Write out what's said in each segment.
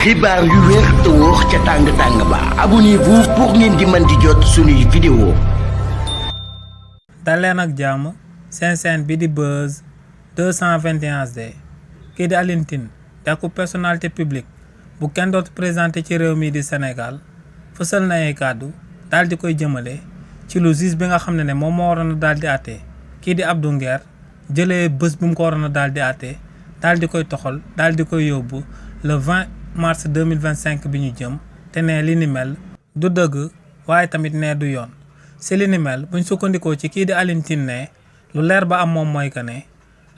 xibaar yu wér te wóor ca tàng-tàng ba abonnez-vous pour ngeen di mën di jot suñuy vidéo. dal leen ak jàmm seen chaîne bi di Buzz 221 HD kii di Alioune Tine dàkku personnalité publique bu kenn dootu présenté ci réew mi di Sénégal fësal na ay kàddu daal di koy jëmale ci lu juge bi nga xam ne moom moo waroon a daal di àtte kii di Abdou Nguer jëlee bés bu mu ko waroon a daal di àtte daal di koy toxal daal di koy yóbbu le 20 mars 2025 bi ñu jëm te ne li ni mel du dëgg waaye tamit ne du yoon si li ni mel buñ sukkandikoo ci kii di Alioune Tine ne lu leer ba am moom mooy que ne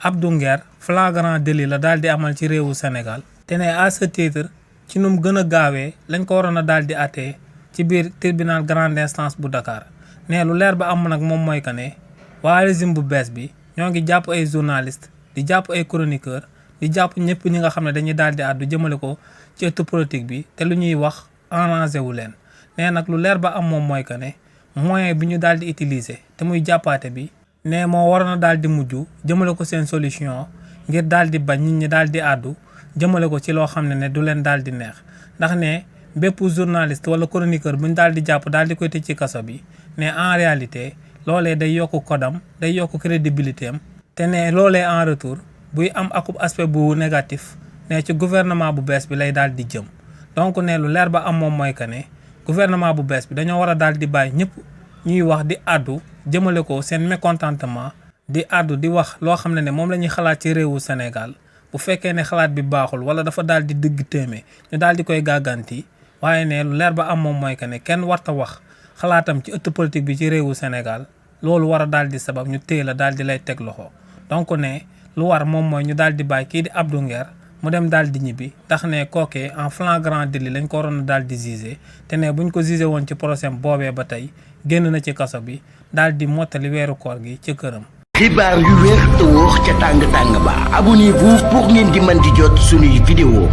Abdou Nguer flagrant délit la daal di amal ci réewu Sénégal te ne à ce titre ci nu mu gën a gaawee lañ ko waroon a daal di àttee ci biir tribunal grande instance bu Dakar ne lu leer ba am nag moom mooy que ne waa régime bu bees bi ñoo ngi jàpp ay journaliste di jàpp ay chroniqueur di jàpp ñëpp ñi nga xam ne dañuy daal di àddu jëmale ko ci ëttu politique bi te lu ñuy wax arrangé wu leen nee nag lu leer ba am moom mooy que ne moyen bi ñu daal di utiliser te muy jàppaate bi ne moo waroon a daal di mujj jëmale ko seen solution ngir daal di bañ nit ñi daal di àddu jëmale ko ci loo xam ne du leen daal di neex ndax ne bépp journaliste wala chroniqueur bu ñu daal di jàpp daal di koy tëj ci kaso bi ne en réalité loolee day yokk kodam day yokk crédibilité am te ne loolee en retour buy am akub aspect bu négatif ne ci gouvernement bu bees bi lay daal di jëm donc ne lu leer ba am moom mooy que ne gouvernement bu bees bi dañoo war a daal di bàyyi ñëpp ñuy wax di àddu jëmale ko seen mécontentement di àddu di wax loo xam ne moom la ñuy xalaat ci réewu Sénégal bu fekkee ne xalaat bi baaxul wala dafa daal di dëgg téeme ñu daal di koy gàgganti waaye ne lu leer ba am moom mooy que ne kenn warta wax xalaatam ci ëtt politique bi ci réewu Sénégal loolu war a daal di sabab ñu téye la daal di lay teg loxo donc ne lu war moom mooy ñu daal di bàyyi kii di Abdou Nguer mu dem daal di ñibbi ndax ne kookee en flagrant délit lañ ko waroon a daal di jugé te ne buñ ko jugé woon ci procès boobee ba tey génn na ci kaso bi daal di mottali weeru koor gi ci këram. xibaar yu wér te wóor ca tàng-tàng ba abonnez-vous pour ngeen di mën di jot suñuy vidéo.